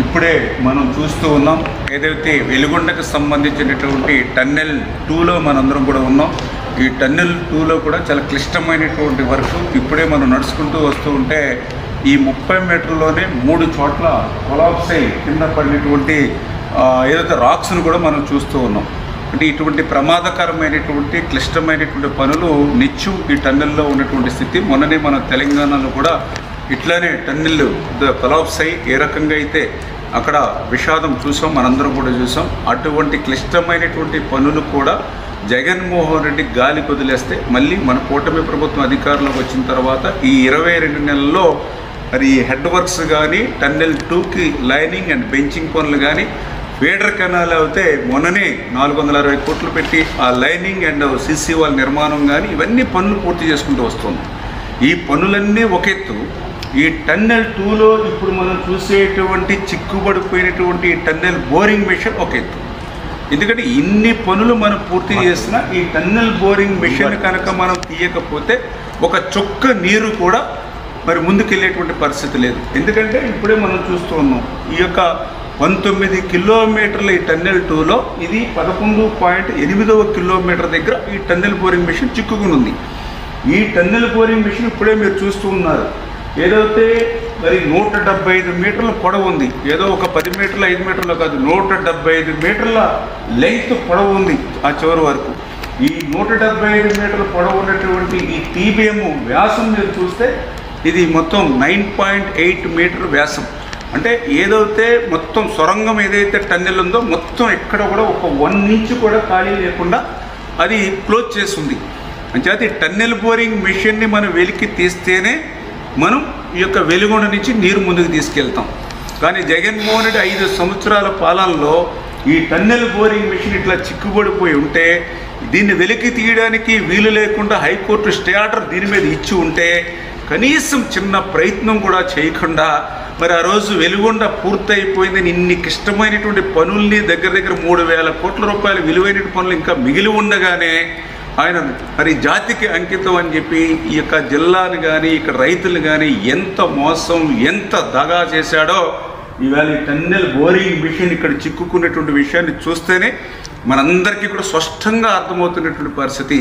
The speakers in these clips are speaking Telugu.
ఇప్పుడే మనం చూస్తూ ఉన్నాం, ఏదైతే వెలుగొండకు సంబంధించినటువంటి టన్నెల్ 2లో మనందరం కూడా ఉన్నాం. ఈ టన్నెల్ 2లో కూడా చాలా క్లిష్టమైనటువంటి వర్క్. ఇప్పుడే మనం నడుచుకుంటూ వస్తూ ఉంటే ఈ 30 మీటర్లోనే 3 చోట్ల కొలాప్స్ అయి కింద పడినటువంటి ఏదైతే రాక్స్ను కూడా మనం చూస్తూ ఉన్నాం. అంటే ఇటువంటి ప్రమాదకరమైనటువంటి క్లిష్టమైనటువంటి పనులు నిత్యం ఈ టన్నెల్లో ఉన్నటువంటి స్థితి. మొన్ననే మన తెలంగాణలో కూడా ఇట్లానే టన్నెల్ కొలాప్స్ అయ్యి ఏ రకంగా అయితే అక్కడ విషాదం చూసాం, మనందరం కూడా చూసాం. అటువంటి క్లిష్టమైనటువంటి పనులు కూడా జగన్మోహన్ రెడ్డి గాలికి వదిలేస్తే మళ్ళీ మన కూటమి ప్రభుత్వం అధికారంలోకి వచ్చిన తర్వాత ఈ 22 నెలల్లో మరి హెడ్ వర్క్స్ కానీ, టన్నెల్ 2కి లైనింగ్ అండ్ బెంచింగ్ పనులు కానీ, ఫీడర్ కెనాల్ అయితే మొన్ననే 460 కోట్లు పెట్టి ఆ లైనింగ్ అండ్ సీసీ వాల్ నిర్మాణం కానీ ఇవన్నీ పనులు పూర్తి చేసుకుంటూ వస్తుంది. ఈ పనులన్నీ ఒక ఎత్తు. ఈ టన్నెల్ 2లో ఇప్పుడు మనం చూసేటువంటి చిక్కుబడిపోయినటువంటి టన్నెల్ బోరింగ్ మెషిన్ ఒక ఎత్తు. ఎందుకంటే ఇన్ని పనులు మనం పూర్తి చేసినా ఈ టన్నెల్ బోరింగ్ మెషిన్ కనుక మనం తీయకపోతే ఒక చుక్క నీరు కూడా మరి ముందుకెళ్ళేటువంటి పరిస్థితి లేదు. ఎందుకంటే ఇప్పుడే మనం చూస్తూ ఉన్నాం, ఈ యొక్క 19 కిలోమీటర్ల ఈ టన్నెల్ 2లో ఇది 11.8వ కిలోమీటర్ దగ్గర ఈ టన్నెల్ బోరింగ్ మెషిన్ చిక్కుకుని ఉంది. ఈ టన్నెల్ బోరింగ్ మెషిన్ ఇప్పుడే మీరు చూస్తూ ఉన్నారు. ఏదైతే మరి 175 మీటర్ల పొడవు ఉంది, ఏదో ఒక 10 మీటర్ల 5 మీటర్లు కాదు, 175 మీటర్ల లెంగ్త్ పొడవు ఉంది ఆ చివరి వరకు. ఈ 175 మీటర్ల పొడవు ఉన్నటువంటి ఈ టీబీఎం వ్యాసం మీరు చూస్తే ఇది మొత్తం 9.8 మీటర్ వ్యాసం. అంటే ఏదైతే మొత్తం సొరంగం ఏదైతే టన్నెల్ ఉందో మొత్తం ఎక్కడ కూడా ఒక 1 ఇంచ్ కూడా ఖాళీ లేకుండా అది క్లోజ్ చేస్తుంది. అంటే టన్నెల్ బోరింగ్ మెషిన్ని మనం వెలికి తీస్తేనే మనం ఈ యొక్క వెలుగొండ నుంచి నీరు ముందుకు తీసుకెళ్తాం. కానీ జగన్మోహన్ రెడ్డి 5 సంవత్సరాల పాలనలో ఈ టన్నెల్ బోరింగ్ మెషిన్ ఇట్లా చిక్కుబడిపోయి ఉంటే దీన్ని వెలికి తీయడానికి వీలు లేకుండా హైకోర్టు స్టే ఆర్డర్ దీని మీద ఇచ్చి ఉంటే కనీసం చిన్న ప్రయత్నం కూడా చేయకుండా మరి ఆ రోజు వెలుగొండ పూర్తయిపోయిందని ఇన్ని క్లిష్టమైనటువంటి పనుల్ని దగ్గర 3,000 కోట్ల రూపాయల విలువైన పనులు ఇంకా మిగిలి ఉండగానే ఆయన మరి జాతికి అంకితం అని చెప్పి ఈ యొక్క జిల్లాని కానీ ఇక్కడ రైతులు కానీ ఎంత మోసం ఎంత దగా చేశాడో ఇవాళ ఈ టన్నెల్ బోరింగ్ మిషన్ ఇక్కడ చిక్కుకున్నటువంటి విషయాన్ని చూస్తేనే మనందరికీ కూడా స్పష్టంగా అర్థమవుతున్నటువంటి పరిస్థితి.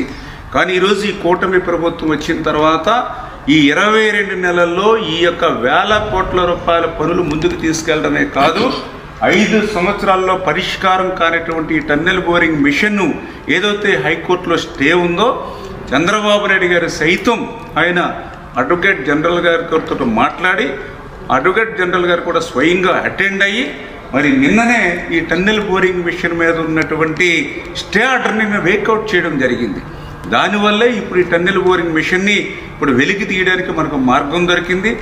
కానీ ఈరోజు ఈ కూటమి ప్రభుత్వం వచ్చిన తర్వాత ఈ 22 నెలల్లో ఈ యొక్క 1,000 కోట్ల రూపాయల పనులు ముందుకు తీసుకెళ్లడమే కాదు, 5 సంవత్సరాల్లో పరిష్కారం కానిటువంటి టన్నెల్ బోరింగ్ మిషన్ను ఏదైతే హైకోర్టులో స్టే ఉందో చంద్రబాబు నాయుడు గారు సైతం ఆయన అడ్వకేట్ జనరల్ గారితో మాట్లాడి అడ్వకేట్ జనరల్ గారు కూడా స్వయంగా అటెండ్ అయ్యి మరి నిన్ననే ఈ టన్నెల్ బోరింగ్ మిషన్ మీద ఉన్నటువంటి స్టే ఆర్డర్ని వేకౌట్ చేయడం జరిగింది. దానివల్లే ఇప్పుడు ఈ టన్నెల్ బోరింగ్ మిషన్ని ఇప్పుడు వెలికి తీయడానికి మనకు మార్గం దొరికింది.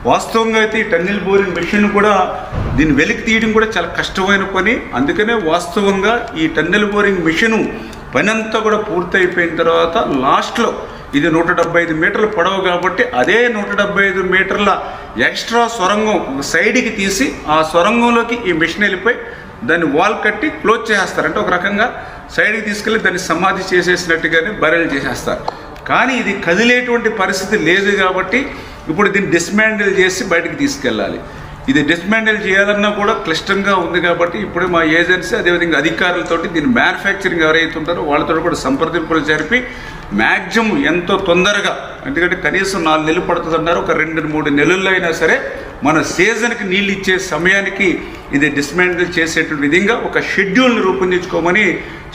వాస్తవంగా అయితే ఈ టన్నెల్ బోరింగ్ మెషిన్ కూడా దీన్ని వెలికి తీయడం కూడా చాలా కష్టమైన పని. అందుకనే వాస్తవంగా ఈ టన్నెల్ బోరింగ్ మెషిన్ పని అంతా కూడా పూర్తయిపోయిన తర్వాత లాస్ట్లో ఇది 175 మీటర్ల పొడవు కాబట్టి అదే 175 మీటర్ల ఎక్స్ట్రా సొరంగం సైడ్కి తీసి ఆ సొరంగంలోకి ఈ మెషిన్ వెళ్ళిపోయి దాన్ని వాల్ కట్టి క్లోజ్ చేసేస్తారు. అంటే ఒక రకంగా సైడ్కి తీసుకెళ్ళి దాన్ని సమాధి చేసేసినట్టుగానే బరెల్ చేసేస్తారు. కానీ ఇది కదిలేటువంటి పరిస్థితి లేదు కాబట్టి ఇప్పుడు దీన్ని డిస్మాండిల్ చేసి బయటకు తీసుకెళ్ళాలి. ఇది డిస్మాండిల్ చేయాలన్నా కూడా క్లిష్టంగా ఉంది కాబట్టి ఇప్పుడు మా ఏజెన్సీ అదేవిధంగా అధికారులతోటి దీన్ని మ్యానుఫ్యాక్చరింగ్ ఎవరైతే ఉంటారో వాళ్ళతో కూడా సంప్రదింపులు జరిపి మ్యాక్సిమం ఎంతో తొందరగా, ఎందుకంటే కనీసం 4 నెలలు పడుతుంది అన్నారు, ఒక 2-3 నెలల్లో అయినా సరే మన సీజన్కి నీళ్ళు ఇచ్చే సమయానికి ఇది డిస్మాండిల్ చేసేటువంటి విధంగా ఒక షెడ్యూల్ని రూపొందించుకోమని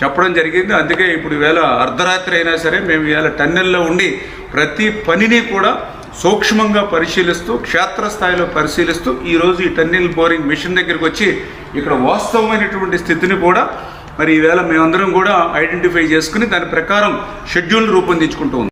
చెప్పడం జరిగింది. అందుకే ఇప్పుడు ఈవేళ అర్ధరాత్రి అయినా సరే మేము ఈవేళ టన్నెల్లో ఉండి ప్రతి పనిని కూడా సూక్ష్మంగా పరిశీలిస్తూ క్షేత్రస్థాయిలో పరిశీలిస్తూ ఈరోజు ఈ టన్నెల్ బోరింగ్ మిషన్ దగ్గరికి వచ్చి ఇక్కడ వాస్తవమైనటువంటి స్థితిని కూడా మరి ఈవేళ మేమందరం కూడా ఐడెంటిఫై చేసుకుని దాని ప్రకారం షెడ్యూల్ రూపొందించుకుంటూ ఉన్నాం.